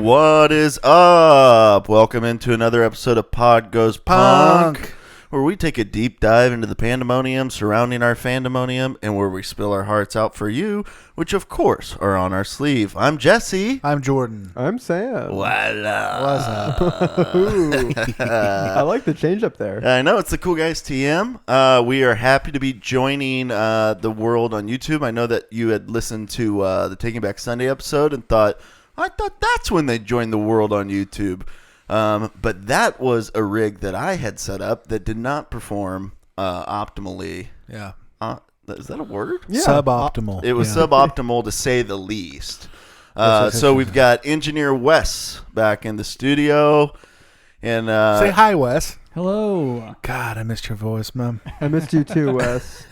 What is up? Welcome into another episode of Pod Goes Punk, where we take a deep dive into the pandemonium surrounding our fandemonium and where we spill our hearts out for you, which of course are on our sleeve. I'm Jesse. I'm Jordan. I'm Sam. What's up? I like the change up there. I know, it's the Cool Guys TM. We are happy to be joining the world on YouTube. I know that you had listened to the Taking Back Sunday episode and I thought that's when they joined the world on YouTube. But that was a rig that I had set up that did not perform optimally. Yeah. Is that a word? Yeah. Suboptimal. It was suboptimal to say the least. So we've got engineer Wes back in the studio. And say hi, Wes. Hello. God, I missed your voice, man. I missed you too, Wes.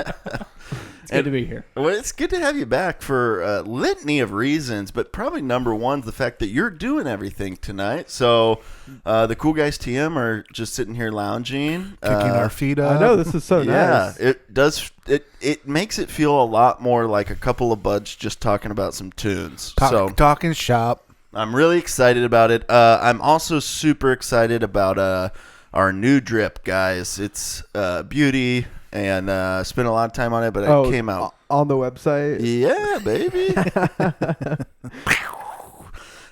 It's good to be here. Well, it's good to have you back for a litany of reasons, but probably number one's the fact that you're doing everything tonight. So the Cool Guys TM are just sitting here lounging. Kicking our feet up. I know, this is so nice. Yeah, it does. It makes it feel a lot more like a couple of buds just talking about some tunes. Talking shop. I'm really excited about it. I'm also super excited about our new drip, guys. It's beauty. And spent a lot of time on it, but it came out on the website. Yeah, baby.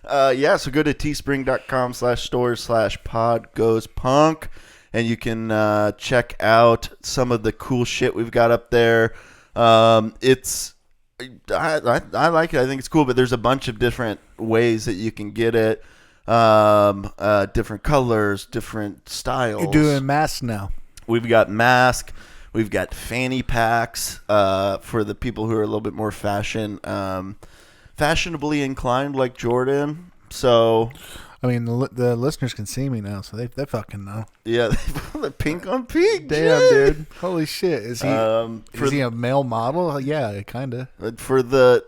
So go to teespring.com/stores/podgoespunk, and you can check out some of the cool shit we've got up there. I like it. I think it's cool, but there's a bunch of different ways that you can get it. Different colors, different styles. You're doing masks now. We've got mask. We've got fanny packs for the people who are a little bit more fashionably inclined, like Jordan. So, I mean, the listeners can see me now, so they fucking know. Yeah, the pink on pink. Damn, dude! Holy shit! Is he a male model? Yeah, kind of. For the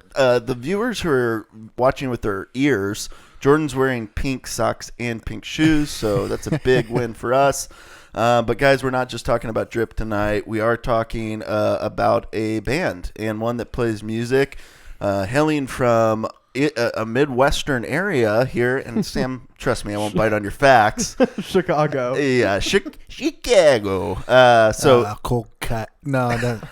viewers who are watching with their ears, Jordan's wearing pink socks and pink shoes, so that's a big win for us. But guys, we're not just talking about drip tonight. We are talking about a band and one that plays music, hailing from a Midwestern area here. And Sam, trust me, I won't bite on your facts. Chicago. Yeah, Chicago. Cool cat. No, that.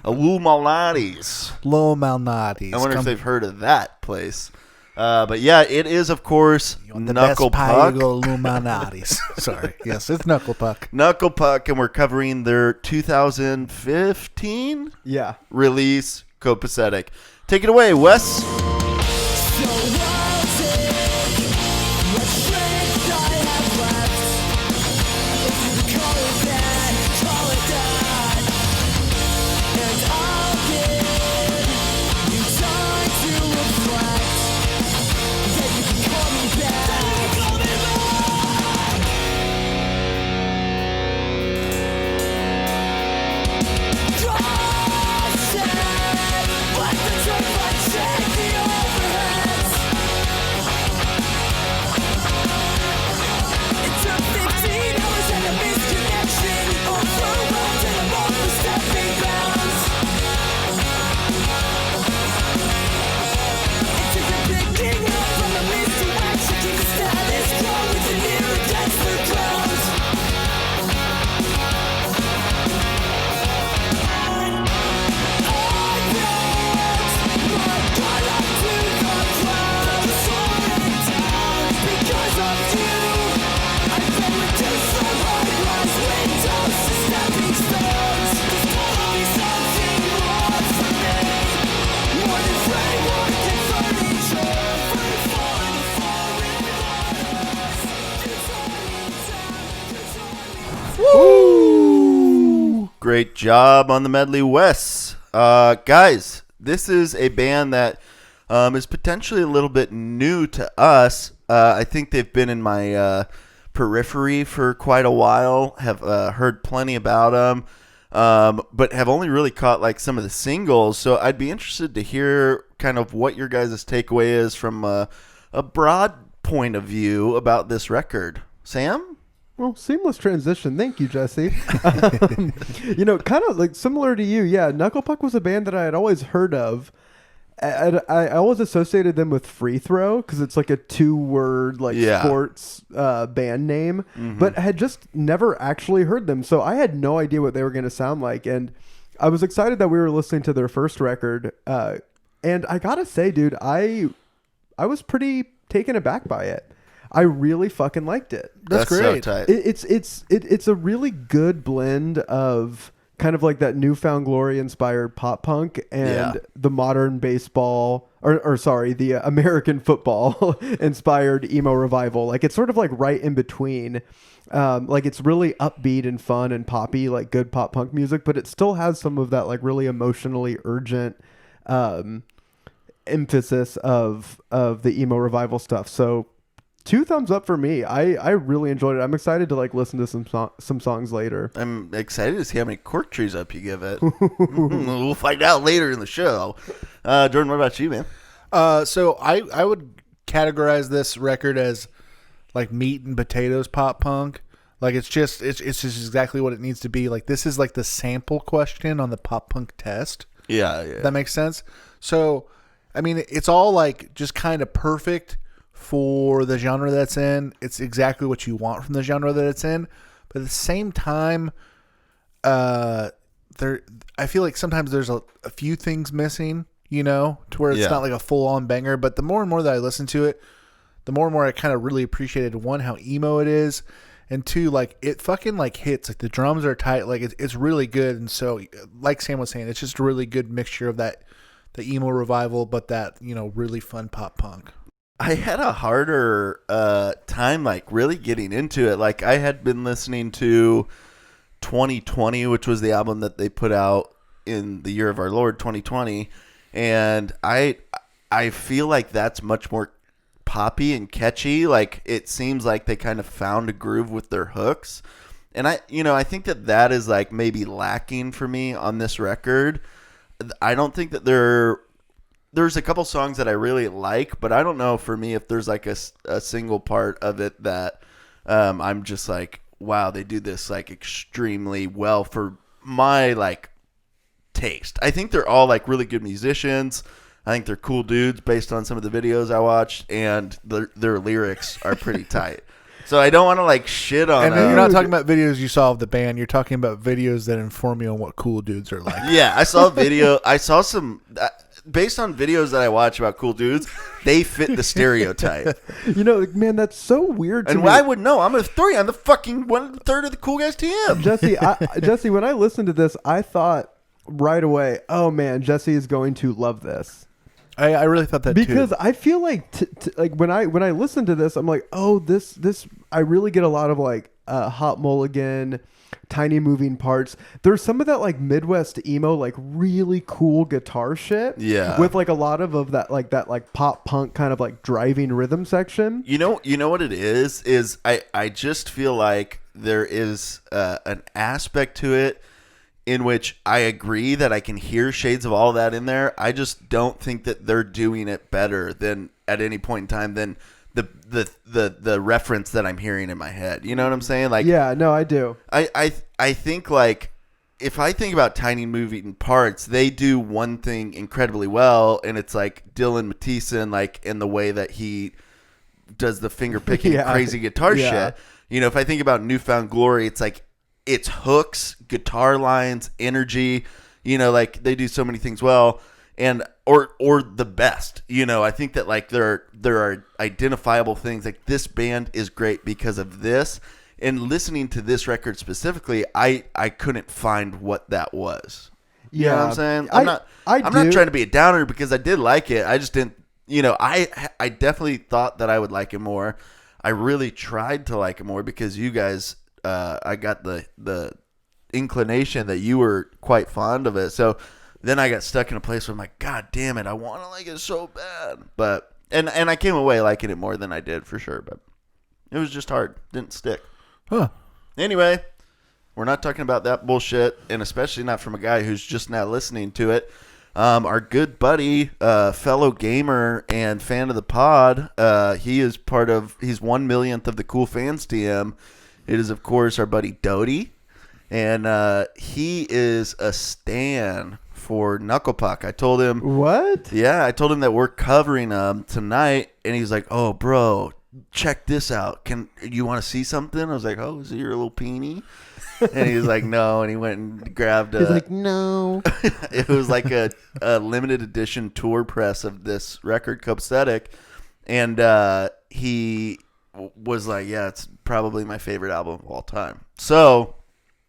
Lou Malnati's. Lou Malnati's. I wonder if they've heard of that place. But yeah, it is, of course, the Knuckle Puck. Illuminati's. Sorry. Yes, it's Knuckle Puck. Knuckle Puck, and we're covering their 2015 release, Copacetic. Take it away, Wes. Great job on the medley, Wes. Guys, this is a band that is potentially a little bit new to us. I think they've been in my periphery for quite a while, have heard plenty about them, but have only really caught like some of the singles. So I'd be interested to hear kind of what your guys' takeaway is from a broad point of view about this record. Sam? Well, seamless transition. Thank you, Jesse. Kind of like similar to you. Yeah, Knuckle Puck was a band that I had always heard of. I always associated them with Free Throw because it's like a 2-word like sports band name, but I had just never actually heard them, so I had no idea what they were going to sound like, and I was excited that we were listening to their first record, and I gotta say, dude, I was pretty taken aback by it. I really fucking liked it. That's great. So tight. It's a really good blend of kind of like that Newfound Glory inspired pop punk and the modern baseball or sorry, the American football inspired emo revival. Like it's sort of like right in between. Like it's really upbeat and fun and poppy, like good pop punk music, but it still has some of that like really emotionally urgent emphasis of the emo revival stuff. So 2 thumbs up for me. I really enjoyed it. I'm excited to like listen to some songs later. I'm excited to see how many cork trees up you give it. We'll find out later in the show. Jordan, what about you, man? So I would categorize this record as like meat and potatoes pop punk. Like it's just exactly what it needs to be. Like this is like the sample question on the pop punk test. Yeah. That makes sense. So, I mean, it's all like just kind of perfect for the genre that's in. It's exactly what you want from the genre that it's in. But at the same time, I feel like sometimes there's a few things missing, you know, to where it's not like a full-on banger. But the more and more that I listen to it, the more and more I kind of really appreciated, one, how emo it is, and two, like it fucking like hits. Like the drums are tight. Like it's really good. And so, like Sam was saying, it's just a really good mixture of the emo revival, but that, you know, really fun pop punk. I had a harder time like really getting into it. Like I had been listening to 2020, which was the album that they put out in the year of our Lord 2020, and I feel like that's much more poppy and catchy. Like it seems like they kind of found a groove with their hooks, and I think that is like maybe lacking for me on this record. I don't think that there's a couple songs that I really like, but I don't know for me if there's like a single part of it that I'm just like, wow, they do this like extremely well for my like taste. I think they're all like really good musicians. I think they're cool dudes based on some of the videos I watched, and their lyrics are pretty tight. So I don't want to like shit on. And you're not talking about videos you saw of the band. You're talking about videos that inform you on what cool dudes are like. Yeah, I saw a video. I saw some. Based on videos that I watch about cool dudes, they fit the stereotype. You know, man, that's so weird to me. And I would know. I'm a 3. I'm the fucking 1/3 of the cool guys team. Jesse, when I listened to this, I thought right away, oh man, Jesse is going to love this. I really thought that because too. I feel like like when I listen to this, I'm like, oh, this I really get a lot of like Hot Mulligan, tiny moving parts. There's some of that like Midwest emo, like really cool guitar shit. Yeah. With like a lot of that like pop punk kind of like driving rhythm section. You know what it is I just feel like there is an aspect to it in which I agree that I can hear shades of all that in there. I just don't think that they're doing it better than at any point in time than the reference that I'm hearing in my head. You know what I'm saying? Like, yeah, no, I do. I think like if I think about tiny moving parts, they do one thing incredibly well, and it's like Dylan Mathisen, like in the way that he does the finger picking crazy guitar shit. You know, if I think about Newfound Glory, it's like it's hooks, guitar lines, energy. You know, like they do so many things well, and or the best. You know, I think that like there are identifiable things. Like this band is great because of this. And listening to this record specifically, I couldn't find what that was. You know what I'm saying? I'm not trying to be a downer because I did like it. I just didn't. You know, I definitely thought that I would like it more. I really tried to like it more because you guys. I got the inclination that you were quite fond of it. So then I got stuck in a place where I'm like, God damn it, I want to like it so bad. But and I came away liking it more than I did for sure. But it was just hard. Didn't stick. Huh. Anyway, we're not talking about that bullshit, and especially not from a guy who's just now listening to it. Our good buddy, fellow gamer and fan of the pod, he's 1/1,000,000th of the Cool Fans TM. It is, of course, our buddy Doty, and he is a stan for Knuckle Puck. I told him, What? yeah, I told him that we're covering them tonight, and he's like, "Oh, bro, check this out. Can you want to see something?" I was like, "Oh, is it your little peenie?" And he was like, "No," and he went and grabbed. He's like, no. It was like a limited edition tour press of this record, Copacetic, and he was like, "Yeah, it's probably my favorite album of all time." So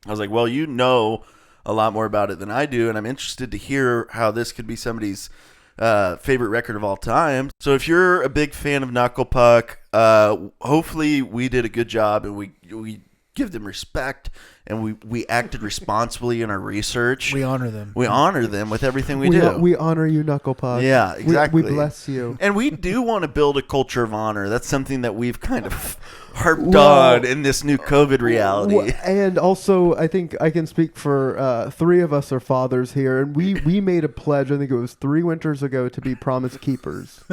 I was like, "Well, you know a lot more about it than I do, and I'm interested to hear how this could be somebody's favorite record of all time." So if you're a big fan of Knuckle Puck, hopefully we did a good job and we give them respect, and we acted responsibly in our research. We honor them. We honor them with everything we do. We honor you, Knuckle Puck. Yeah, exactly. We bless you. And we do want to build a culture of honor. That's something that we've kind of harped Well, on in this new COVID reality. Well, and also, I think I can speak for three of us are fathers here, and we made a pledge. I think it was 3 winters ago to be promise keepers.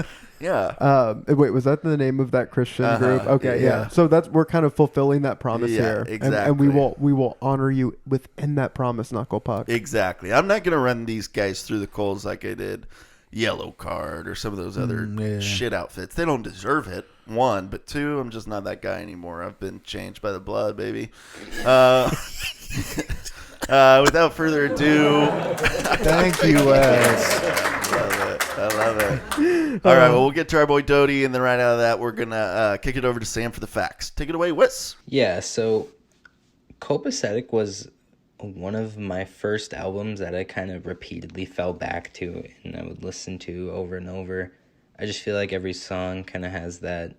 Yeah. Wait, was that the name of that Christian group? Okay, yeah. yeah. So we're kind of fulfilling that promise Yeah, here, exactly. and we will honor you within that promise, Knuckle Puck. Exactly. I'm not going to run these guys through the coals like I did Yellow Card or some of those other shit outfits. They don't deserve it, one. But two, I'm just not that guy anymore. I've been changed by the blood, baby. Without further ado. Thank you, Wes. I love it. All right, well, we'll get to our boy Doty, and then right out of that, we're going to kick it over to Sam for the facts. Take it away, Wes. Yeah, so Copacetic was one of my first albums that I kind of repeatedly fell back to and I would listen to over and over. I just feel like every song kind of has that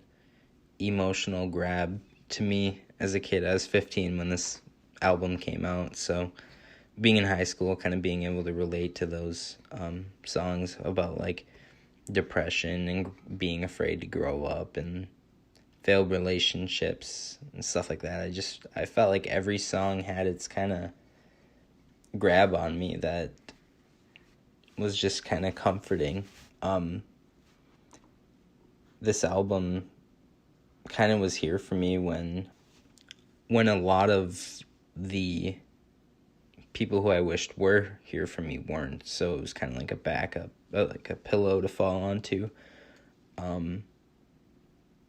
emotional grab to me as a kid. I was 15 when this album came out, so being in high school, kind of being able to relate to those songs about like depression and being afraid to grow up and failed relationships and stuff like that. I felt like every song had its kind of grab on me that was just kind of comforting. This album kind of was here for me when a lot of the people who I wished were here for me weren't. So it was kind of like a backup, like a pillow to fall onto.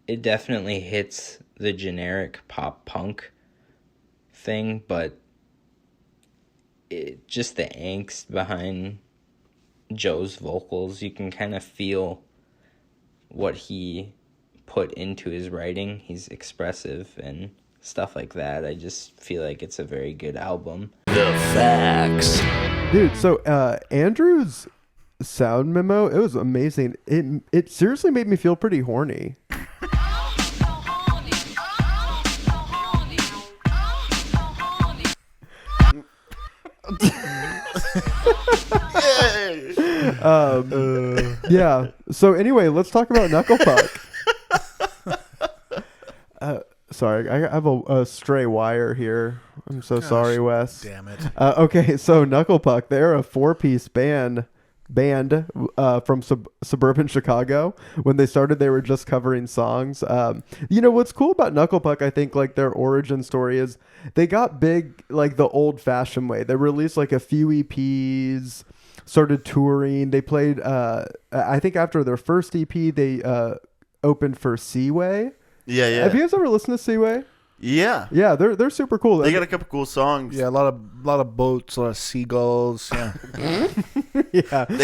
It definitely hits the generic pop punk thing, but just the angst behind Joe's vocals, you can kind of feel what he put into his writing. He's expressive and stuff like that. I just feel like it's a very good album. The facts. Dude, so Andrew's sound memo, it was amazing. It seriously made me feel pretty horny. Yeah. So anyway, let's talk about Knuckle Puck. Sorry, I have a stray wire here. I'm so sorry, Wes. Damn it. Okay, so Knuckle Puck, they're a 4-piece band from suburban Chicago. When they started, they were just covering songs. What's cool about Knuckle Puck, I think, like their origin story is they got big like the old-fashioned way. They released like a few EPs, started touring. They played, I think after their first EP, they opened for Seaway. Yeah. Have you guys ever listened to Seaway? Yeah. Yeah, they're super cool. They got a couple cool songs. Yeah, a lot of boats, a lot of seagulls. Yeah. Yeah. I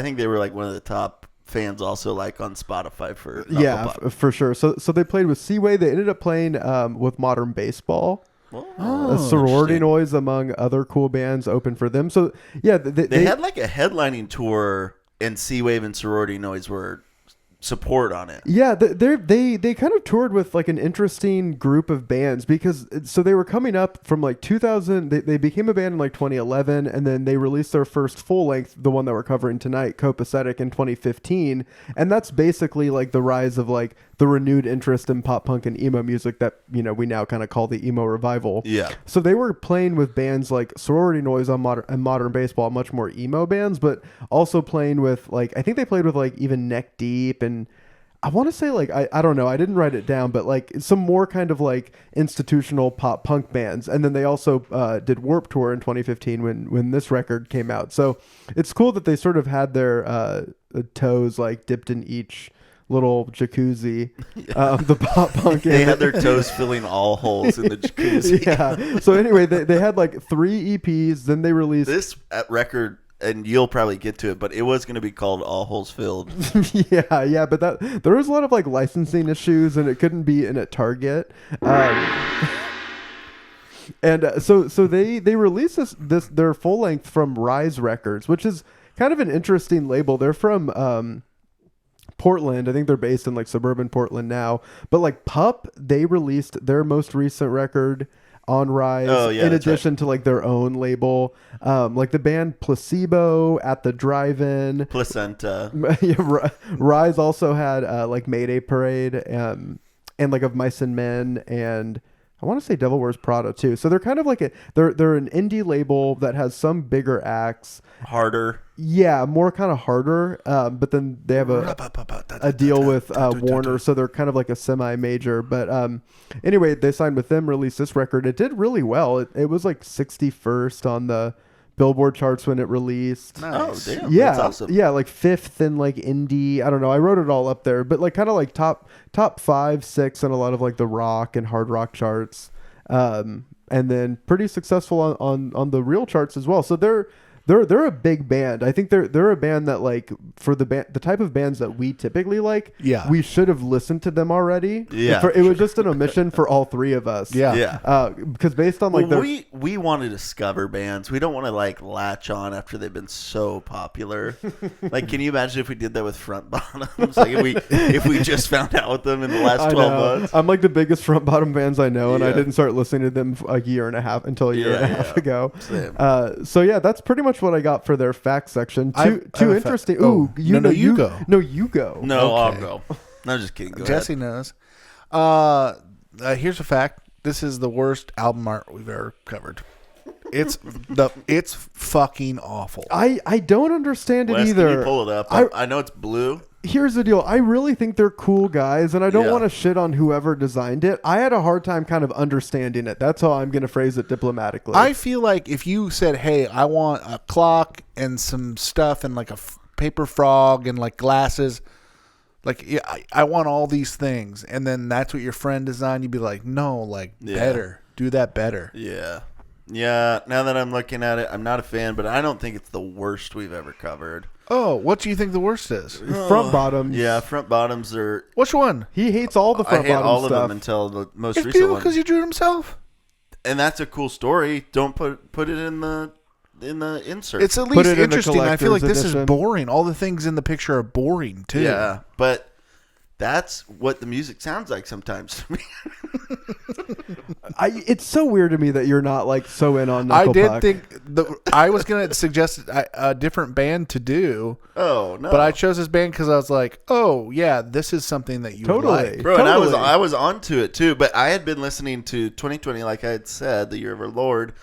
think they were like one of the top fans also like on Spotify for Yeah, for sure. So they played with Seaway. They ended up playing with Modern Baseball. Sorority Noise, among other cool bands, opened for them. So yeah, they had like a headlining tour, and Seawave and Sorority Noise were support on it. Yeah, they kind of toured with like an interesting group of bands because so they were coming up from like 2000. They became a band in like 2011, and then they released their first full length, the one that we're covering tonight, Copacetic, in 2015, and that's basically like the rise of like the renewed interest in pop punk and emo music that we now kind of call the emo revival. Yeah. So they were playing with bands like Sorority Noise on Modern Baseball, much more emo bands, but also playing with like I think they played with like even Neck Deep, and I want to say like I don't know, I didn't write it down, but like some more kind of like institutional pop punk bands, and then they also did Warped Tour in 2015 when this record came out. So it's cool that they sort of had their toes like dipped in each little jacuzzi, the pop punk. They had their toes filling all holes in the jacuzzi. Yeah. So anyway, they had like 3 EPs. Then they released This record, and you'll probably get to it, but it was going to be called All Holes Filled. yeah, but there was a lot of like licensing issues, and it couldn't be in at Target. And so they released this their full length from Rise Records, which is kind of an interesting label. They're from Portland. I think they're based in like suburban Portland now. But like Pup, they released their most recent record on Rise, in addition to like their own label. Like the band Placebo, At the Drive-In, Placenta. Rise also had like Mayday Parade, and like Of Mice and Men, and I want to say Devil Wears Prada too. So they're kind of like they're an indie label that has some bigger acts. Harder. Yeah, more kind of harder. But then they have a deal with Warner, so they're kind of like a semi-major. But anyway, they signed with them, released this record. It did really well. It was like 61st on the Billboard charts when it released. Nice. Oh, damn. Yeah, That's awesome. yeah, like 5th in like indie. I don't know. I wrote it all up there, but like kind of like top 5, 6 in a lot of like the rock and hard rock charts. And then pretty successful on the real charts as well. So they're a big band. I think they're a band that like for the type of bands that we typically like. Yeah, we should have listened to them already. Yeah, it was just an omission for all 3 of us. Yeah. Because based on like we want to discover bands. We don't want to like latch on after they've been so popular. Like, can you imagine if we did that with Front Bottoms? Like if we just found out with them in the last 12 months. I'm like the biggest Front Bottom fans I know, and I didn't start listening to them a year and a half ago. Same. So yeah, that's pretty much what I got for their facts section. Too interesting. You go. No, you go. No, Okay. I'll go. No, just kidding. Go Jesse ahead. knows. Here's a fact. This is the worst album art we've ever covered. It's fucking awful. I don't understand it Wes, either. can you pull it up? I know it's blue. Here's the deal. I really think they're cool guys, and I don't Yeah. want to shit on whoever designed it. I had a hard time kind of understanding it. That's how I'm going to phrase it diplomatically. I feel like if you said, "Hey, I want a clock and some stuff and like a paper frog and like glasses," like yeah, I want all these things, and then that's what your friend designed, you'd be like, "No, like better, do that better." Yeah. Yeah. Now that I'm looking at it, I'm not a fan, but I don't think it's the worst we've ever covered. Oh, what do you think the worst is? Front bottoms. Yeah, Front Bottoms are. Which one? He hates all the I front hate bottom all of stuff. them until the most It's recent people one. because he drew it himself. And that's a cool story. Don't put it in the insert. It's at Put least it in the interesting. I feel like collector's this edition. is boring. All the things in the picture are boring too. Yeah, but that's what the music sounds like sometimes to me. It's so weird to me that you're not like so in on I Knuckle did Puck. think I was gonna suggest a different band to do, Oh no! but I chose this band because I was like, "Oh yeah, this is something that you would Totally. like." Bro, and Totally. I was onto it too, but I had been listening to 2020, like I had said, the year of our Lord,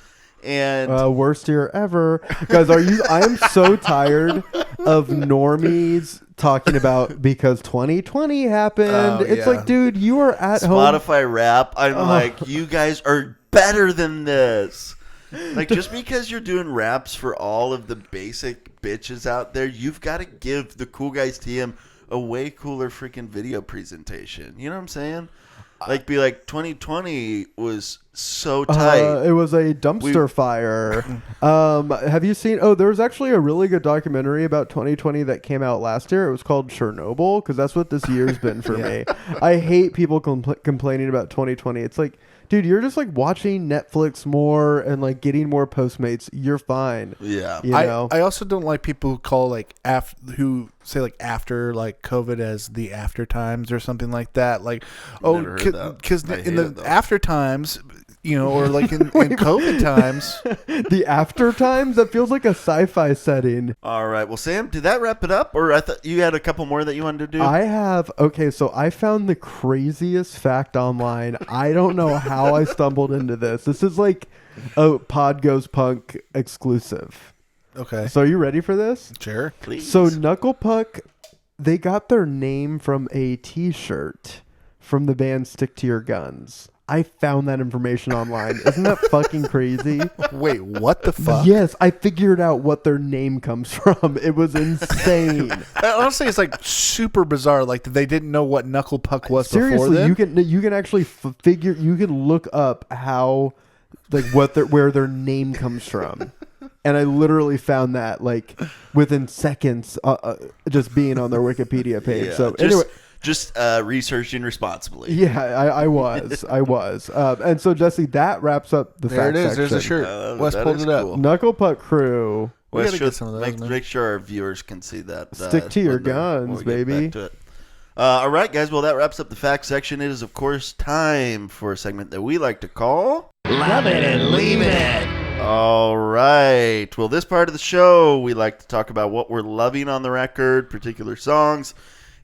and Worst year ever, guys. I am so tired of normies talking about because 2020 happened. Oh, It's yeah. like, dude, you are at home. Spotify rap. I'm like, you guys are better than this. Like, just because you're doing raps for all of the basic bitches out there, you've got to give the Cool Guys TM a way cooler freaking video presentation. You know what I'm saying? Like, be like, 2020 was so tight. It was a dumpster fire. Have you seen? Oh, there was actually a really good documentary about 2020 that came out last year. It was called Chernobyl, because that's what this year's been for me. I hate people complaining about 2020. It's like, dude, you're just like watching Netflix more and like getting more Postmates. You're fine. Yeah. You know? I also don't like people who call like who say like after like COVID as the after times or something like that. Like, oh, Never heard that. because I in hate the it, though. after times, you know, or like in COVID times. The after times, that feels like a sci-fi setting. All right. Well, Sam, did that wrap it up? Or I thought you had a couple more that you wanted to do? Okay, so I found the craziest fact online. I don't know how I stumbled into this. This is like a Pod Goes Punk exclusive. Okay, So are you ready for this? sure. Please. So Knuckle Puck they got their name from a T-shirt from the band Stick to Your Guns. I found that information online. Isn't that fucking crazy? Wait, what the fuck? Yes, I figured out what their name comes from. It was insane. Honestly, it's like super bizarre. Like they didn't know what Knuckle Puck was before Seriously, then. you can actually figure. You can look up how, like, where their name comes from. And I literally found that like within seconds, just being on their Wikipedia page. Yeah, So anyway. Just researching responsibly. Yeah, I was. And so, Jesse, that wraps up the There fact it is. section. There's a shirt. Wes that pulled is it up. cool. Knuckle Puck Crew. We Wes gotta should get some of those, man. make sure our viewers can see that. Stick to your when guns, we get baby. back to it. All right, guys. Well, that wraps up the fact section. It is, of course, time for a segment that we like to call Love it and leave it. All right. Well, this part of the show, we like to talk about what we're loving on the record, particular songs,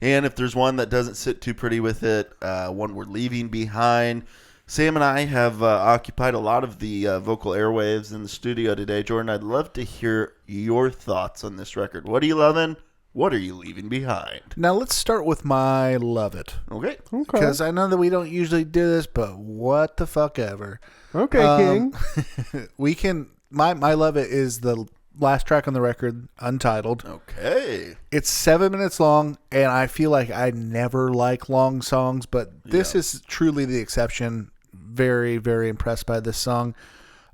and if there's one that doesn't sit too pretty with it, one we're leaving behind. Sam and I have occupied a lot of the vocal airwaves in the studio today. Jordan, I'd love to hear your thoughts on this record. What are you loving? What are you leaving behind? Now let's start with my love it. Okay. Because I know that we don't usually do this, but what the fuck ever. Okay, King. We can. My love it is the last track on the record, Untitled. Okay. It's 7 minutes long, and I feel like I never like long songs, but this is truly the exception. Very, very impressed by this song.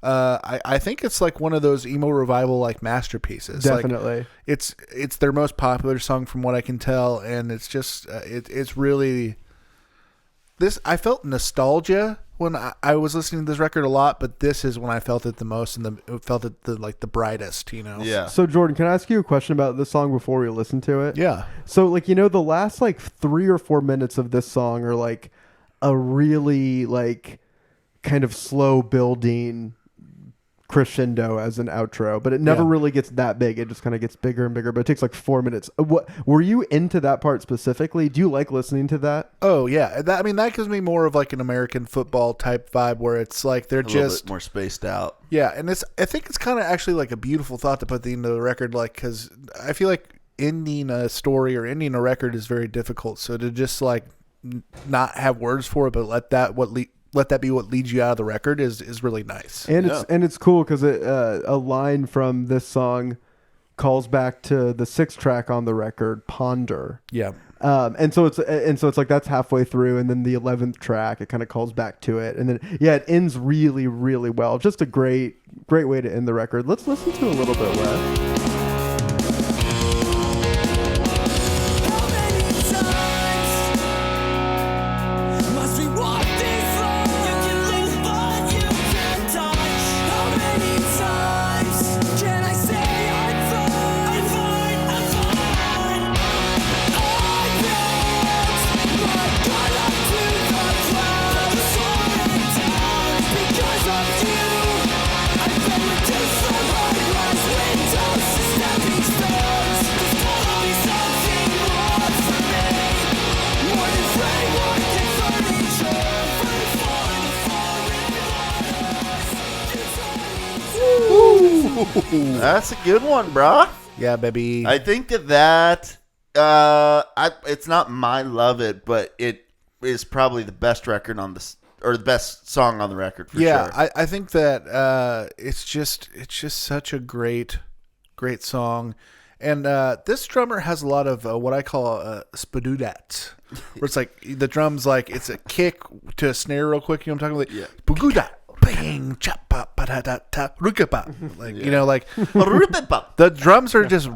I think it's like one of those emo revival like masterpieces. Definitely. Like, it's their most popular song from what I can tell, and it's just it's really this. I felt nostalgia when I was listening to this record a lot, but this is when I felt it the most and felt it the brightest. You know. Yeah. So, Jordan, can I ask you a question about this song before we listen to it? Yeah. So, like, the last, like, 3 or 4 minutes of this song are, like, a really, like, kind of slow building crescendo as an outro, but it never really gets that big. It just kind of gets bigger and bigger, but it takes like 4 minutes. What were you into that part specifically? Do you like listening to that? Oh yeah, that gives me more of like an American football type vibe where it's like they're a little just bit more spaced out. Yeah, and I think it's kind of actually like a beautiful thought to put into the record, like because I feel like ending a story or ending a record is very difficult. So to just like not have words for it, but let that be what leads you out of the record is really nice. And it's cool because a line from this song calls back to the 6th track on the record, Ponder. Yeah. And so it's like that's halfway through, and then the 11th track it kind of calls back to it, and then it ends really, really well. Just a great way to end the record. Let's listen to a little bit, Wes. That's a good one, brah. Yeah, baby. I think it's not my love it, but it is probably the best record on this, or the best song on the record for sure. I think that it's just such a great song, and this drummer has a lot of what I call spadoodats, where it's like the drums like it's a kick to a snare real quick. You know what I'm talking about? Yeah. Spagooda. Bang, chapa, ba-da-da-ta, rukapa. Like, like the drums are just,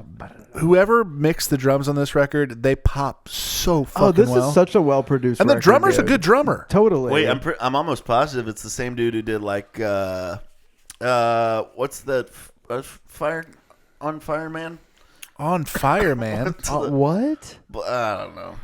whoever mixed the drums on this record, they pop so fucking well. Oh, this is such a well-produced and the record, drummer's dude. a good drummer. Totally. Wait, I'm almost positive it's the same dude who did like what's the Fire on Fireman? On Fire, man. What? I don't know.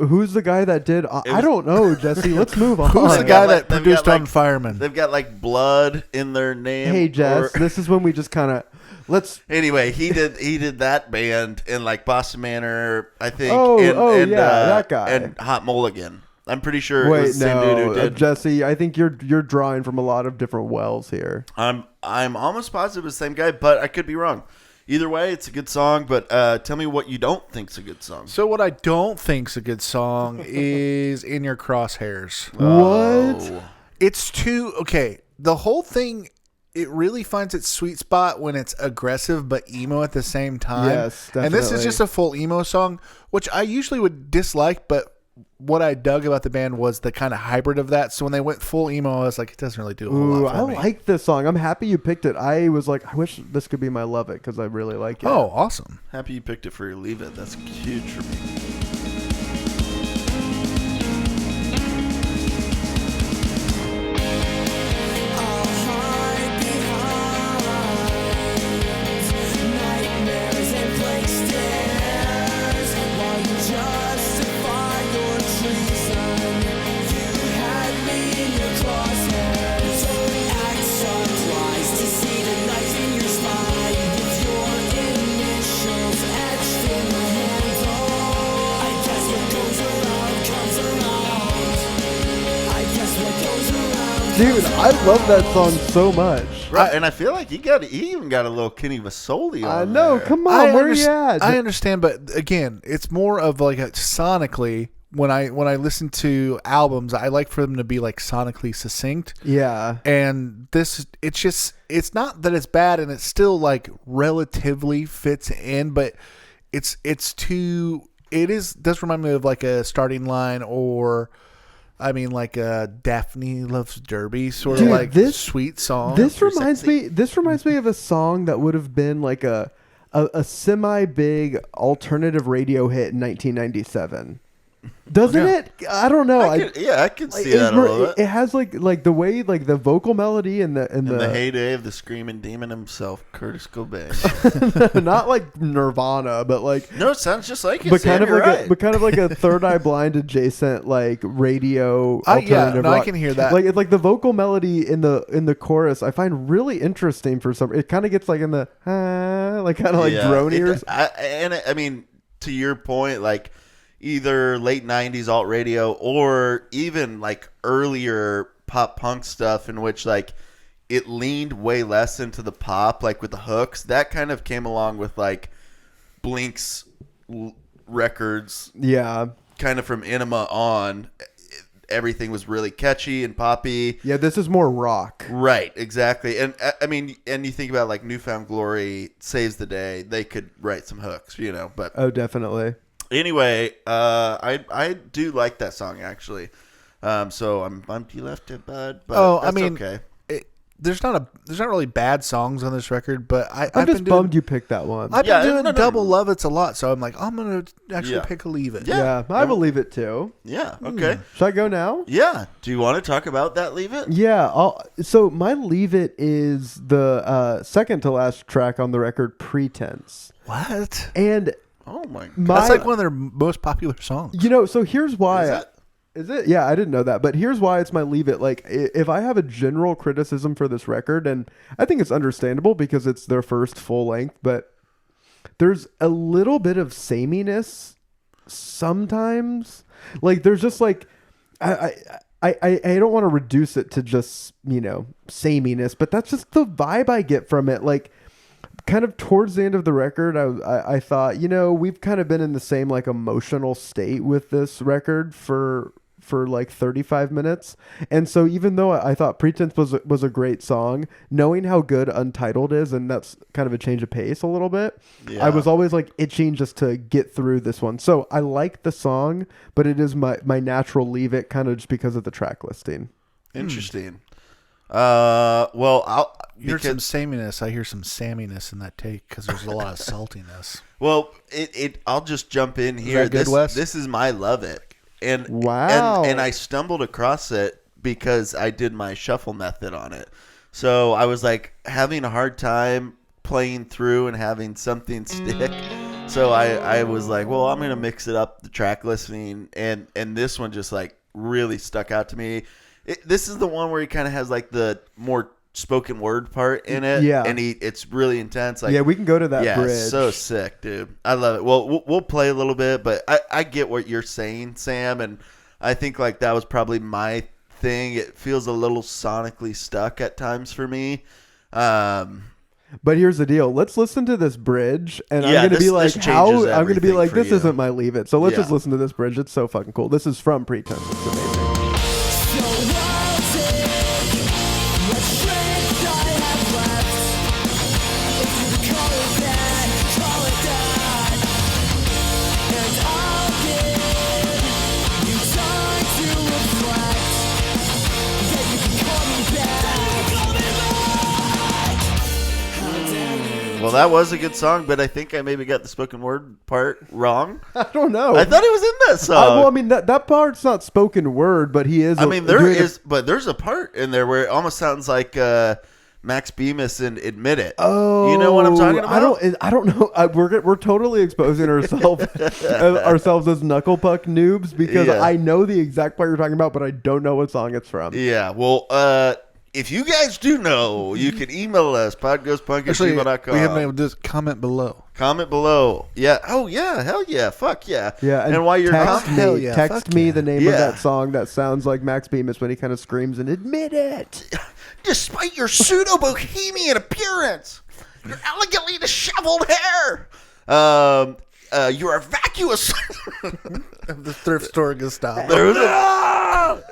Who's the guy that did? I don't know, Jesse. Let's move on. Who's the guy that they've produced got, like, On Fireman? They've got like blood in their name. Hey, Jess. This is when we just kind of let's. Anyway, he did that band in like Boston Manor, I think. Yeah, that guy and Hot Mulligan. I'm pretty sure Wait, it was the same dude who did. Jesse, I think you're drawing from a lot of different wells here. I'm almost positive it's the same guy, but I could be wrong. Either way, it's a good song, but tell me what you don't think's a good song. So what I don't think's a good song is In Your Crosshairs. What? It's too okay. The whole thing, it really finds its sweet spot when it's aggressive but emo at the same time. Yes, And this is definitely. just a full emo song, which I usually would dislike, but what I dug about the band was the kind of hybrid of that. So when they went full emo, I was like, it doesn't really do a whole Ooh, lot I for me. like this song. I'm happy you picked it. I was like, I wish this could be my Love It because I really like it. Oh, awesome. Happy you picked it for your Leave It. That's huge for me. Dude, I love that song so much. Right, and I feel like he even got a little Kenny Vasoli on I know. there. Come on, where are you at? I understand, but again, it's more of like a sonically. When I listen to albums, I like for them to be like sonically succinct. Yeah. And this, it's not that it's bad, and it still like relatively fits in, but it does remind me of like a Starting Line, or I mean like a Daphne Loves Derby sort Dude, of like this- sweet song. This reminds me of a song that would have been like a semi big alternative radio hit in 1997. Doesn't it? I don't know. I can see that a little bit. It has like the way like the vocal melody and the In the heyday of the screaming demon himself, Curtis Cobain. not like Nirvana, but like No, it sounds just like it. but Sam, kind of you're like right. but kind of like a Third Eye Blind adjacent like radio Yeah, alternative no, I rock. can hear that. Like it's like the vocal melody in the chorus I find really interesting for some. It kind of gets like in the like kind of like drone ears. I mean, to your point, like either late 90s alt radio or even like earlier pop punk stuff in which like it leaned way less into the pop, like with the hooks. That kind of came along with like Blink's records, Yeah. kind of from Enema on. Everything was really catchy and poppy. Yeah, this is more rock. Right, exactly. And I mean, and you think about like Newfound Glory, Saves the Day, they could write some hooks, but Oh, definitely. anyway, I do like that song actually. So I'm bummed you left it, bud. But that's okay. There's not really bad songs on this record, but I'm I've just been doing, bummed you picked that one. I've Yeah, been doing no. double Love It's a lot, so I'm like, I'm gonna actually Yeah. pick a Leave It. Yeah. I believe it too. Yeah, okay. Should I go now? Yeah. Do you want to talk about that Leave It? Yeah. So my Leave It is the second to last track on the record, Pretense. What? And Oh my god. my, That's like one of their most popular songs. so here's why. Is it? Is it? Yeah, I didn't know that. But here's why it's my Leave It. Like, if I have a general criticism for this record, and I think it's understandable because it's their first full length, but there's a little bit of sameness sometimes. Like, there's just like, I don't want to reduce it to just, sameness, but that's just the vibe I get from it. Like, kind of towards the end of the record, I thought, we've kind of been in the same like emotional state with this record for like 35 minutes. And so even though I thought Pretense was a great song, knowing how good Untitled is, and that's kind of a change of pace a little bit, Yeah. I was always like itching just to get through this one. So I like the song, but it is my natural Leave It kind of just because of the track listing. Interesting. Well, I'll You heard some sameness. I hear some samminess in that take because there's a lot of saltiness. Well, I'll just jump in here. that good, Wes? This is my Love It. And Wow. and I stumbled across it because I did my shuffle method on it. So I was like having a hard time playing through and having something stick. So I was like, well, I'm going to mix it up, the track listening, and this one just like really stuck out to me. This is the one where he kind of has like the more spoken word part in it. Yeah. And it's really intense. Like, Yeah, we can go to that yeah, bridge. so sick, dude. I love it. Well, we'll play a little bit, but I get what you're saying, Sam, and I think like that was probably my thing. It feels a little sonically stuck at times for me. But here's the deal. Let's listen to this bridge, and Yeah, I'm gonna be like, this how? changes I'm gonna be everything like, for this you. isn't my Leave It. So let's just Yeah. listen to this bridge. It's so fucking cool. This is from Pretense. It's amazing. Well, that was a good song, but I think I maybe got the spoken word part wrong. I don't know. I thought it was in that song. well, I mean that part's not spoken word, but he is. I mean, there's a part in there where it almost sounds like Max Bemis in Admit It. Oh, you know what I'm talking about? I don't know. We're totally exposing ourselves as Knuckle Puck noobs because Yeah. I know the exact part you're talking about, but I don't know what song it's from. Yeah, well, if you guys do know, you can email us, podghostpunk@gmail.com. we haven't been able to do this. Comment below. Comment below. Yeah. Oh, yeah. Hell yeah. Fuck yeah. Yeah, And while you're text me, hell yeah, text fuck me yeah. the name of Yeah. that song that sounds like Max Bemis when he kind of screams and admit it. Despite your pseudo-bohemian appearance, your elegantly disheveled hair, you're a vacuous... The thrift store gets stopped. There was a...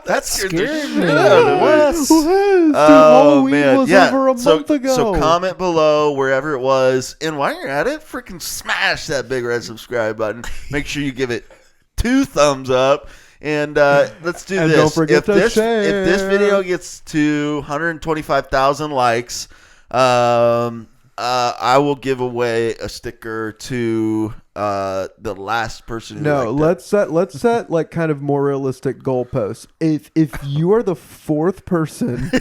That scared the scared shit me. out of me. Wes, dude, Oh, Halloween man. was Yeah. over a month ago. So comment below wherever it was. And while you're at it, freaking smash that big red subscribe button. Make sure you give it 2 thumbs up. And let's do And this. don't forget to share. If this video gets to 125,000 likes, I will give away a sticker to the last person who No, liked it. let's set like kind of more realistic goalposts. If you are the 4th person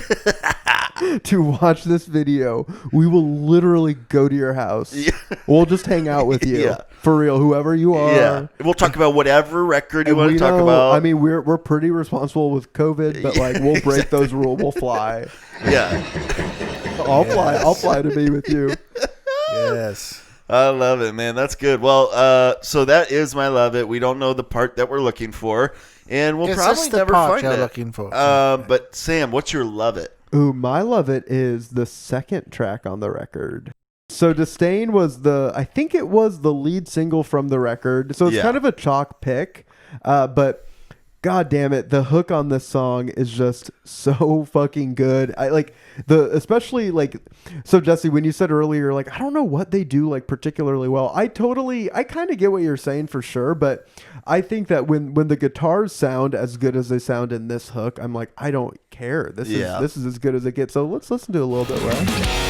to watch this video, we will literally go to your house. Yeah. We'll just hang out with you. Yeah. For real, whoever you are. Yeah, we'll talk about whatever record you And want to we talk know- about. I mean, we're pretty responsible with COVID, but like we'll break those rules. We'll fly. yeah, I'll fly. I'll fly to be with you. Yes. I love it, man. That's good. Well, so that is my love it. We don't know the part that we're looking for, and we'll It's probably just the never part find you're it. looking for. But Sam, what's your love it? Ooh, my love it is the second track on the record. So Disdain was I think it was the lead single from the record. So it's Yeah. kind of a chalk pick, but God damn it, the hook on this song is just so fucking good. I like especially like, so Jesse, when you said earlier, like, I don't know what they do like particularly well. I kind of get what you're saying for sure, but I think that when the guitars sound as good as they sound in this hook, I'm like, I don't care. This is as good as it gets. So let's listen to a little bit, right?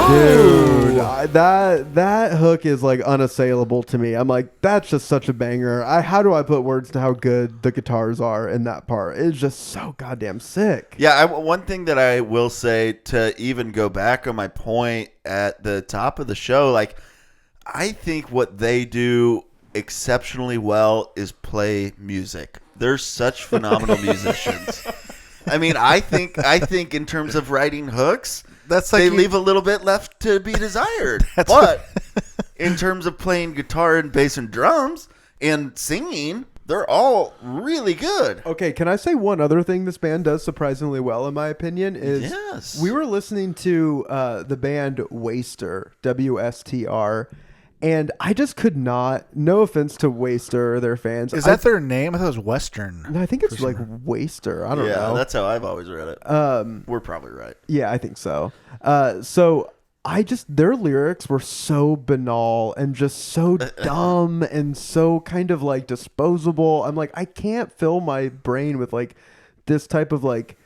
Dude, that hook is like unassailable to me. I'm like, that's just such a banger. How do I put words to how good the guitars are in that part? It's just so goddamn sick. Yeah, one thing that I will say, to even go back on my point at the top of the show, like, I think what they do exceptionally well is play music. They're such phenomenal musicians. I mean, I think in terms of writing hooks, That's like they leave a little bit left to be desired. But in terms of playing guitar and bass and drums and singing, they're all really good. Okay, can I say one other thing this band does surprisingly well, in my opinion? Is Yes. we were listening to the band Waster, WSTR, and I just could not, no offense to Waster or their fans. Is that their name? I thought it was Western. No, I think it's like Waster. I don't Yeah, know. that's how I've always read it. We're probably right. Yeah, I think so. So their lyrics were so banal and just so dumb and so kind of like disposable. I'm like, I can't fill my brain with like this type of like,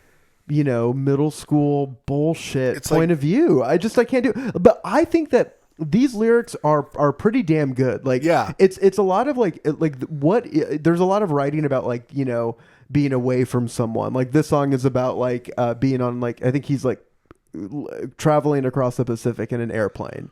middle school bullshit point of view. I can't do it. But I think that these lyrics are pretty damn good. Like, it's a lot of there's a lot of writing about like, being away from someone. Like this song is about like being on like, I think he's like traveling across the Pacific in an airplane,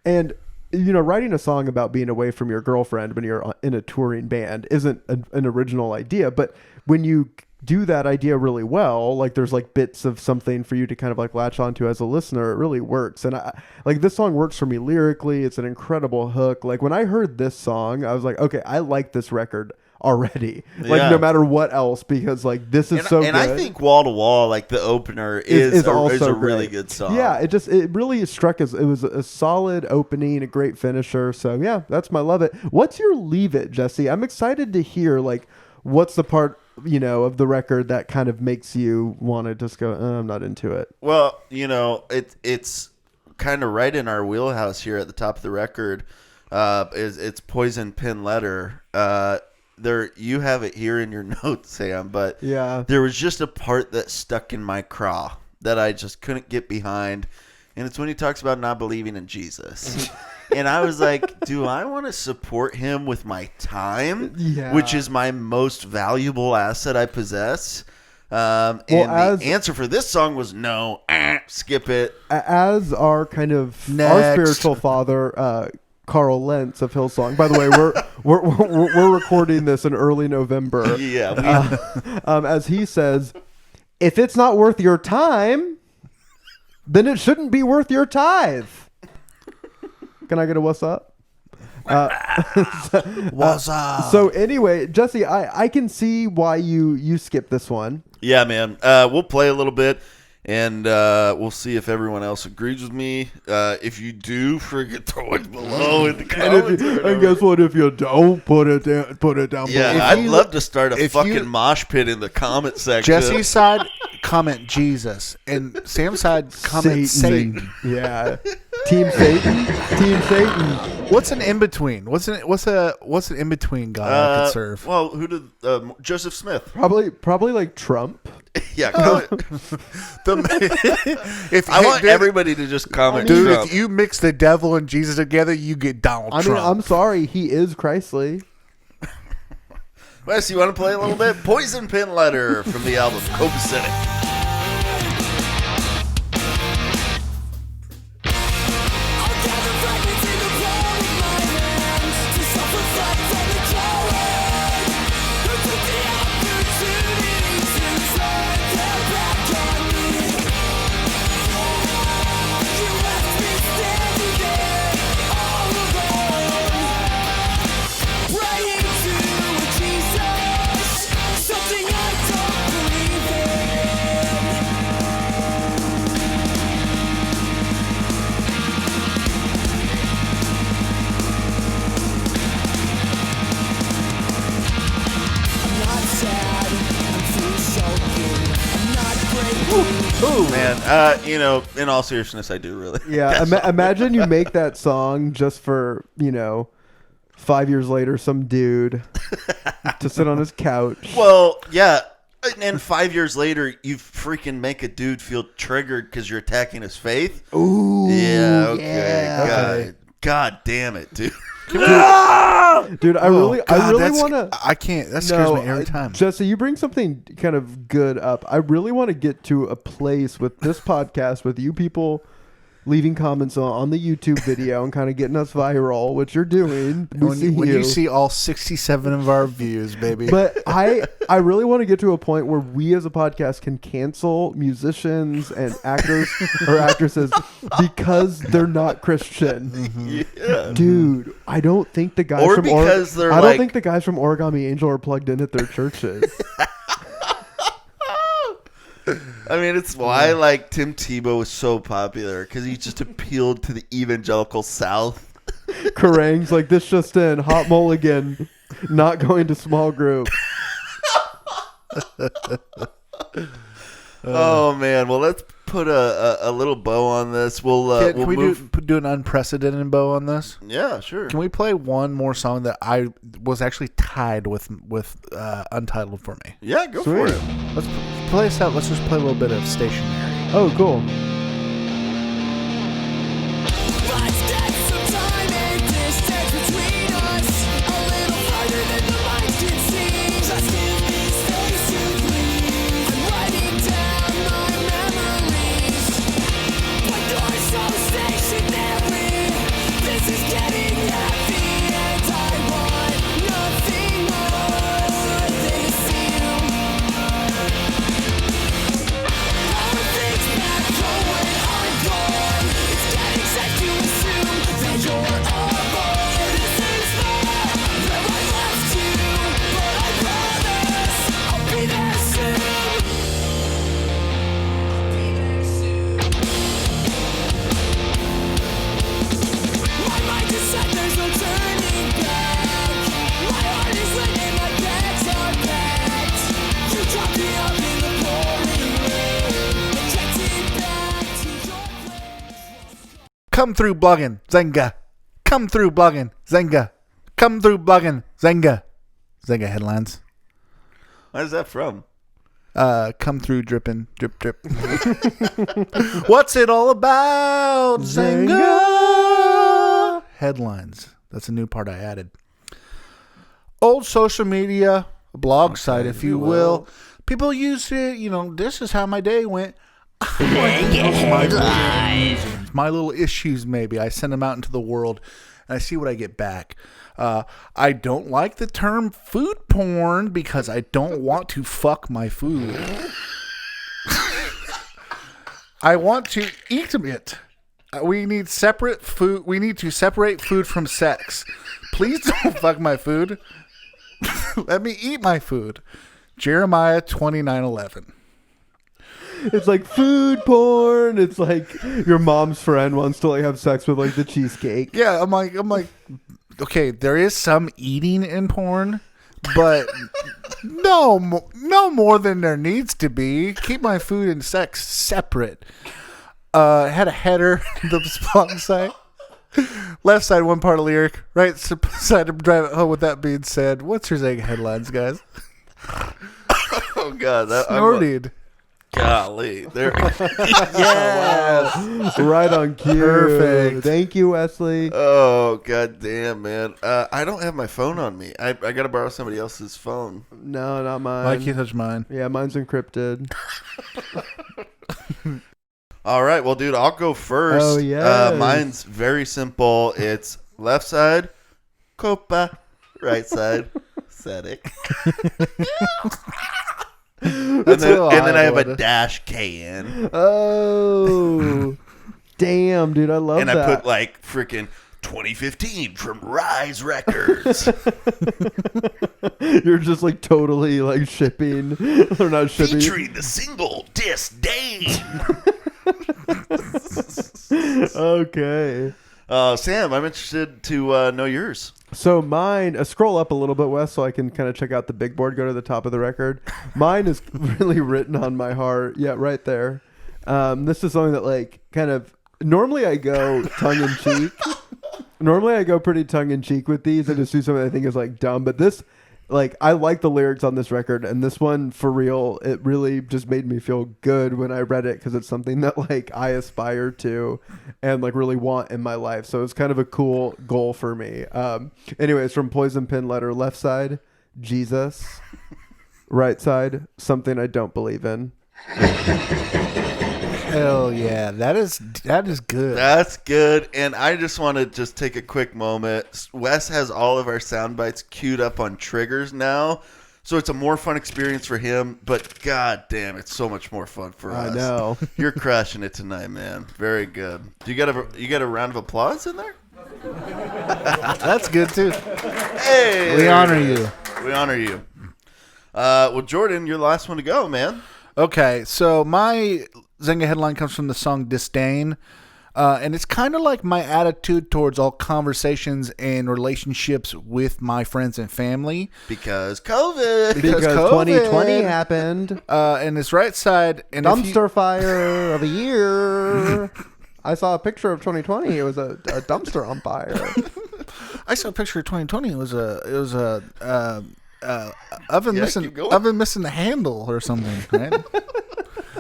and writing a song about being away from your girlfriend when you're in a touring band isn't an original idea, but when you do that idea really well, like there's like bits of something for you to kind of like latch onto as a listener, it really works. And I like this song works for me lyrically. It's an incredible hook. Like when I heard this song, I was like, okay, I like this record already, like no matter what else, because like this is so good. And I think Wall to Wall, like the opener, is a really good song. Yeah, it really struck as it was a solid opening, a great finisher. So yeah, that's my love it. What's your leave it, Jesse? I'm excited to hear like what's the part of the record that kind of makes you want to just go, I'm not into it. Well, it's kind of right in our wheelhouse here at the top of the record. It's Poison Pen Letter. There, you have it here in your notes, Sam, but there was just a part that stuck in my craw that I just couldn't get behind, and it's when he talks about not believing in Jesus. And I was like, do I want to support him with my time, which is my most valuable asset I possess? And the answer for this song was no, skip it. As our kind of our spiritual father, Carl Lentz of Hillsong. By the way, we're recording this in early November. Yeah. As he says, if it's not worth your time, then it shouldn't be worth your tithe. Can I get a what's up? What's up? So anyway, Jesse, I can see why you skipped this one. Yeah, man. We'll play a little bit. And we'll see if everyone else agrees with me. If you do, forget throw it below in the comments. And guess what? If you don't, put it down below. Yeah, I'd love to start a fucking mosh pit in the comment section. Jesse's side, comment Jesus, and Sam's side, comment Satan. Yeah, Team Satan. Team Satan. What's an in between? What's an in between God I could serve? Well, who did Joseph Smith? Probably like Trump. Yeah, if I want everybody to just comment, dude. Trump. If you mix the devil and Jesus together, you get Donald Trump. I mean, I'm sorry, he is Christly. Wes, you want to play a little bit? Poison Pen Letter from the album Copacetic. Ooh, man. In all seriousness, I do really. Yeah, imagine you make that song just for, 5 years later, some dude to sit on his couch. Well, yeah. And 5 years later, you freaking make a dude feel triggered because you're attacking his faith. Ooh. Yeah, okay. Yeah. God damn it, dude. Dude, I really want to. I can't. That scares me every time. Jesse, you bring something kind of good up. I really want to get to a place with this podcast with you people leaving comments on the YouTube video and kind of getting us viral, which you're doing. When you see all 67 of our views, baby. But I really want to get to a point where we as a podcast can cancel musicians and actors or actresses because they're not Christian. Yeah. Dude, I don't think the guys from don't think the guys from Origami Angel are plugged in at their churches. I mean, it's why Tim Tebow was so popular, because he just appealed to the evangelical South. Kerrang's like, this just in, hot mulligan, not going to small group. Oh man, well let's put a little bow on this. Can we move. do an unprecedented bow on this? Yeah, sure. Can we play one more song that I was actually tied with Untitled for me? Yeah, go for Sweet. it. Let's play us out. Let's just play a little bit of Stationary. Oh, cool. Come through blogging, Zenga. Come through blogging, Zenga. Come through blogging, Zenga. Zenga headlines. Where's that from? Come through dripping, drip, drip. What's it all about, Zenga? Headlines. That's a new part I added. Old social media, a blog site, if you will. People use it, this is how my day went. My little issues, maybe. I send them out into the world, and I see what I get back. I don't like the term food porn because I don't want to fuck my food. I want to eat it. We need separate food. We need to separate food from sex. Please don't fuck my food. Let me eat my food. Jeremiah 29:11. It's like food porn. It's like your mom's friend wants to have sex with the cheesecake. Yeah, I'm like, okay, there is some eating in porn, but no more than there needs to be. Keep my food and sex separate. Had a header, the blog site. Left side, one part of lyric. Right side to drive it home. With that being said, what's your Zega headlines, guys? Oh God, Snorted. Golly, there. Yeah, right on cue. Perfect. Thank you, Wesley. Oh God damn, man. I don't have my phone on me. I gotta borrow somebody else's phone. No, not mine. Mike, you touch mine. Yeah, mine's encrypted. All right, well, dude, I'll go first. Oh, yes. Mine's very simple. It's left side, Copa, right side, Pacetic. and then I have a dash KN. Oh, damn, dude, I love and that. I put freaking 2015 from Rise Records. You're just totally shipping or not shipping. Featuring the single Disdain. Okay. Sam, I'm interested to know yours. So mine, scroll up a little bit, Wes, so I can kind of check out the big board, go to the top of the record. Mine is really written on my heart. Yeah, right there. This is something that normally I go tongue-in-cheek. Normally I go pretty tongue-in-cheek with these. I just do something I think is dumb. But this, I like the lyrics on this record. And this one, for real, it really just made me feel good when I read it because it's something that I aspire to and really want in my life. So it's kind of a cool goal for me. Anyways, from Poison Pin Letter, left side, Jesus. Right side, something I don't believe in. Hell yeah, that is good. That's good. And I just want to just take a quick moment. Wes has all of our sound bites queued up on triggers now. So it's a more fun experience for him, but god damn, it's so much more fun for us. I know. You're crushing it tonight, man. Very good. You got a round of applause in there? That's good too. Hey, We honor you. We honor you. Well, Jordan, you're the last one to go, man. Okay, so my Zenga headline comes from the song Disdain. And it's kind of like my attitude towards all conversations and relationships with my friends and family. Because COVID. Because COVID. 2020 happened. And this right side. And Dumpster fire of a year. I saw a picture of 2020. It was a dumpster on fire. I saw a picture of 2020. It was a oven keep going. missing the handle or something, right?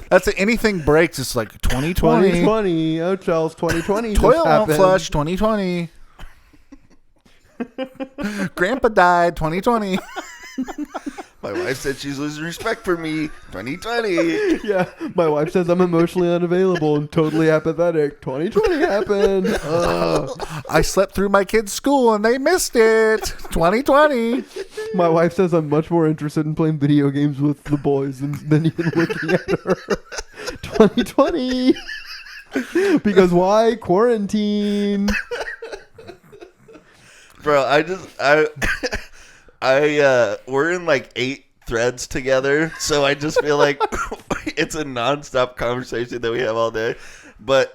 That's anything breaks. It's like 2020. 2020. Oh, Charles, 2020. Toilet won't flush. 2020. Grandpa died. 2020. My wife said she's losing respect for me. 2020. Yeah, my wife says I'm emotionally unavailable and totally apathetic. 2020 happened. I slept through my kids' school and they missed it. 2020. My wife says I'm much more interested in playing video games with the boys than even looking at her. 2020. Because why? Quarantine. Bro, we're in like 8 threads together, so I just feel like it's a nonstop conversation that we have all day. But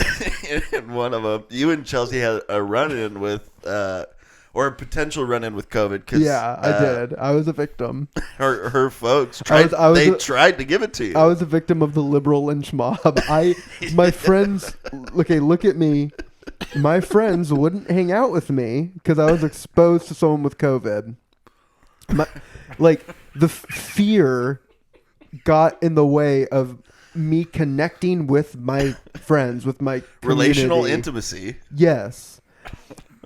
in one of them, you and Chelsea had a run-in with, or a potential run-in with COVID. 'Cause, Yeah, I did. I was a victim. Her folks tried. Tried to give it to you. I was a victim of the liberal lynch mob. My friends, okay, look at me. My friends wouldn't hang out with me because I was exposed to someone with COVID. The fear got in the way of me connecting with my friends, with my community. Relational intimacy. Yes.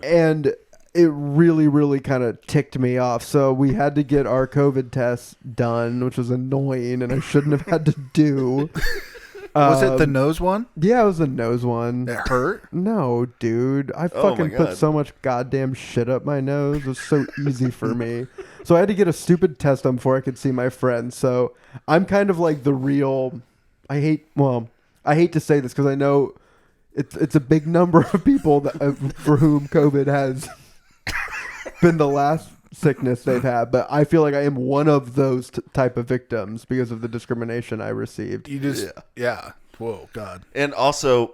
And it really, really kind of ticked me off. So we had to get our COVID tests done, which was annoying and I shouldn't have had to do. Was it the nose one? Yeah, it was the nose one. It hurt? No, dude. I fucking put so much goddamn shit up my nose. It was so easy for me. So I had to get a stupid test done before I could see my friends. So I'm kind of like the real... I hate to say this because I know it's a big number of people that, for whom COVID has been the last sickness they've had, but I feel like I am one of those type of victims because of the discrimination I received. You just, yeah. Whoa, God. And also,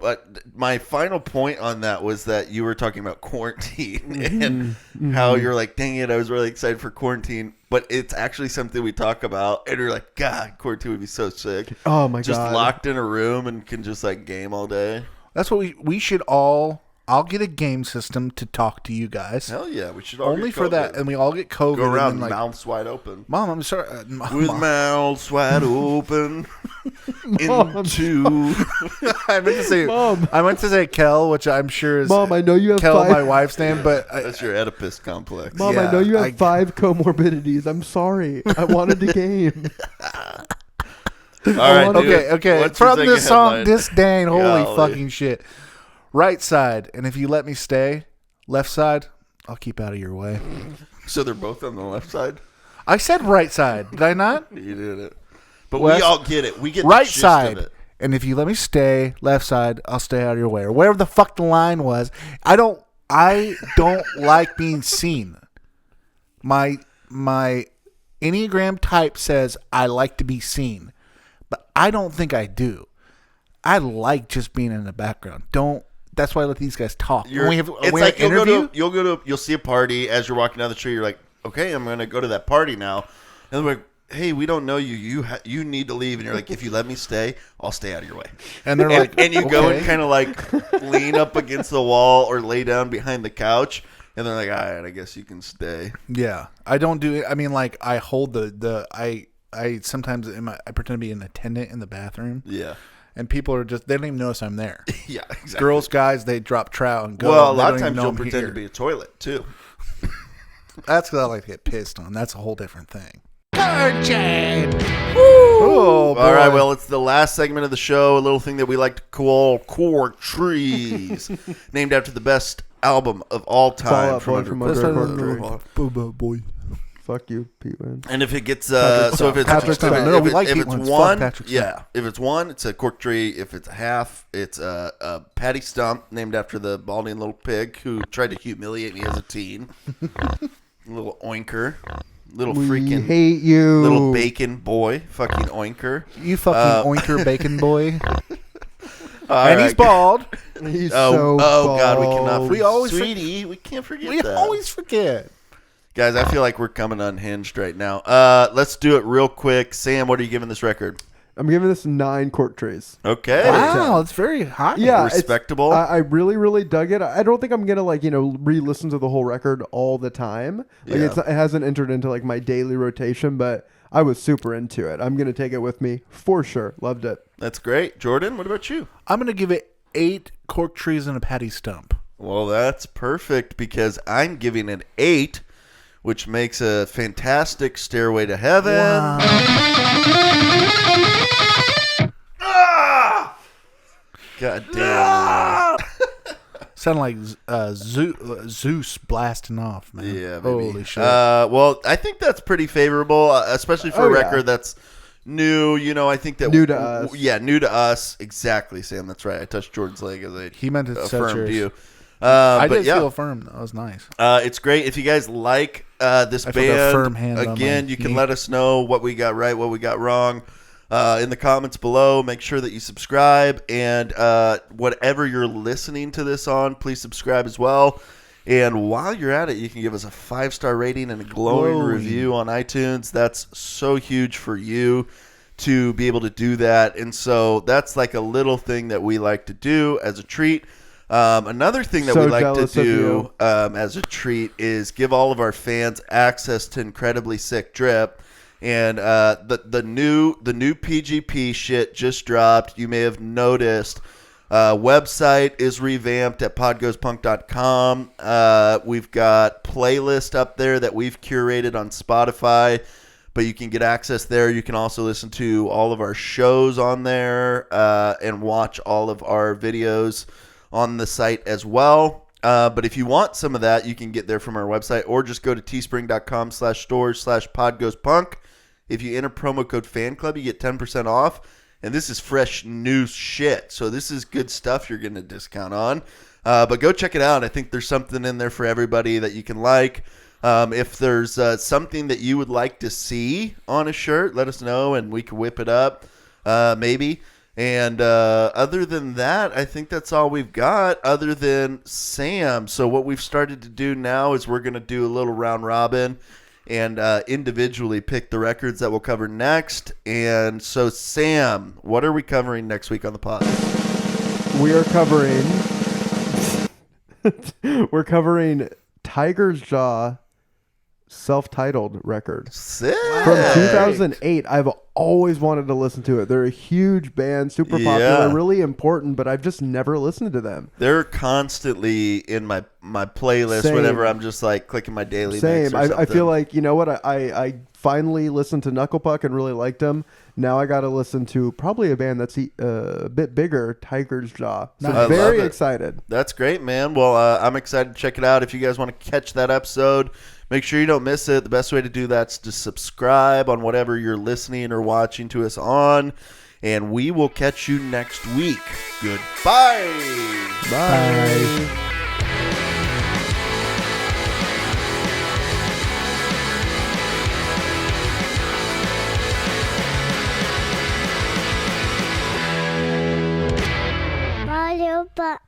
my final point on that was that you were talking about quarantine and how you're like, dang it, I was really excited for quarantine, but it's actually something we talk about, and you're like, God, quarantine would be so sick. Oh my God. Just locked in a room and can just like game all day. That's what we should all... I'll get a game system to talk to you guys. Hell yeah, we should all only get for COVID. that, and we all get COVID. Go around and then, like, mouths wide open. Mom, I'm sorry. With mouths wide open. Into. I meant to say, Mom. I meant to say Kel, which I'm sure is. Mom, I know you have Kel, 5. my wife's name, but That's your Oedipus complex. Mom, Yeah, I know you have 5 comorbidities. I'm sorry. I wanted the game. All right, dude. Okay. What's your From this second song, headline? Disdain. Holy Golly. fucking shit. Right side, and if you let me stay, left side, I'll keep out of your way. So they're both on the left side? I said right side, did I not? You did it. But West- we all get it. We get Right the gist side, of it. and if you let me stay, left side, I'll stay out of your way, or wherever the fuck the line was. I don't like being seen. My Enneagram type says I like to be seen, but I don't think I do. I like just being in the background. That's why I let these guys talk. It's like you'll see a party as you're walking down the street. You're like, okay, I'm going to go to that party now. And they're like, hey, we don't know you. You need to leave. And you're like, if you let me stay, I'll stay out of your way. And they're like, and you go okay. and kind of like lean up against the wall or lay down behind the couch. And they're like, all right, I guess you can stay. Yeah, I don't do it. I mean, like I hold I sometimes I pretend to be an attendant in the bathroom. Yeah. And people are just, they don't even notice I'm there. Yeah, exactly. Girls, guys, they drop trout and go. Well, a They lot don't of even times know you'll I'm pretend here. to be a toilet, too. That's because I like to get pissed on. That's a whole different thing. Oh, all right, well, it's the last segment of the show, a little thing that we like to call Core Trees, named after the best album of all time. Fall Out Boy from Under Boy. Fuck you, Pete Wentz. And if it gets Patrick so if it's Patrick Stump. No, we like if Pete it's Wentz. one, Fuck Patrick yeah, if it's one, it's a cork tree. If it's a half, it's a Patty Stump, named after the balding little pig who tried to humiliate me as a teen. Little oinker, little freaking hate you, little bacon boy, fucking oinker. You fucking oinker bacon boy. All And right. he's bald. He's so God, we cannot bald. forget. Sweetie, we can't forget We that. always forget. Guys, I feel like we're coming unhinged right now. Let's do it real quick. Sam, what are you giving this record? I'm giving this 9 cork trees. Okay. Wow, it's very high. Yeah, it's- Respectable. I really, really dug it. I don't think I'm gonna re-listen to the whole record all the time. Yeah. It hasn't entered into like my daily rotation, but I was super into it. I'm gonna take it with me for sure. Loved it. That's great. Jordan, what about you? I'm going to give it 8 cork trees and a patty stump. Well, that's perfect because I'm giving it 8, which makes a fantastic Stairway to Heaven. Ah! God damn. Sounded like Zeus blasting off, man. Yeah, baby. Holy shit. Well, I think that's pretty favorable, especially for a yeah. record that's new. I think that New to us. Yeah, new to us. Exactly, Sam. That's right. I touched Jordan's leg as I He meant it such affirmed yours. you. I but did yeah, feel affirmed. That was nice. it's great. If you guys like this I felt a firm band, hand on again, my you can knee. let us know what we got right, what we got wrong. In the comments below, make sure that you subscribe, and whatever you're listening to this on, please subscribe as well. And while you're at it, you can give us a 5-star rating and a glowing review on iTunes. That's so huge for you to be able to do that. And so that's like a little thing that we like to do as a treat. Another thing that So we like to jealous of do you. as a treat is give all of our fans access to Incredibly Sick Drip. And the new PGP shit just dropped. You may have noticed. Website is revamped at podgoespunk.com. We've got playlist up there that we've curated on Spotify, but you can get access there. You can also listen to all of our shows on there and watch all of our videos on the site as well. But if you want some of that, you can get there from our website or just go to teespring.com/stores/podgoespunk. If you enter promo code FANCLUB, you get 10% off. And this is fresh new shit. So this is good stuff you're getting a discount on. But go check it out. I think there's something in there for everybody that you can like. If there's something that you would like to see on a shirt, let us know and we can whip it up maybe. And other than that, I think that's all we've got other than Sam. So what we've started to do now is we're going to do a little round robin and individually pick the records that we'll cover next. And so, Sam, what are we covering next week on the pod? We are covering. We're covering Tiger's Jaw, self-titled record Sick. from 2008. I've always wanted to listen to it. They're a huge band, super popular, Yeah. really important, but I've just never listened to them. They're constantly in my playlist Same. whenever I'm just like clicking my daily mix Same. or I something. feel like, you know what? I finally listened to Knuckle Puck and really liked them. Now I got to listen to probably a band that's a bit bigger, Tiger's Jaw. So I very love it. excited. That's great, man. Well, I'm excited to check it out. If you guys want to catch that episode, make sure you don't miss it. The best way to do that's to subscribe on whatever you're listening or watching to us on. And we will catch you next week. Goodbye. Bye. Mario, but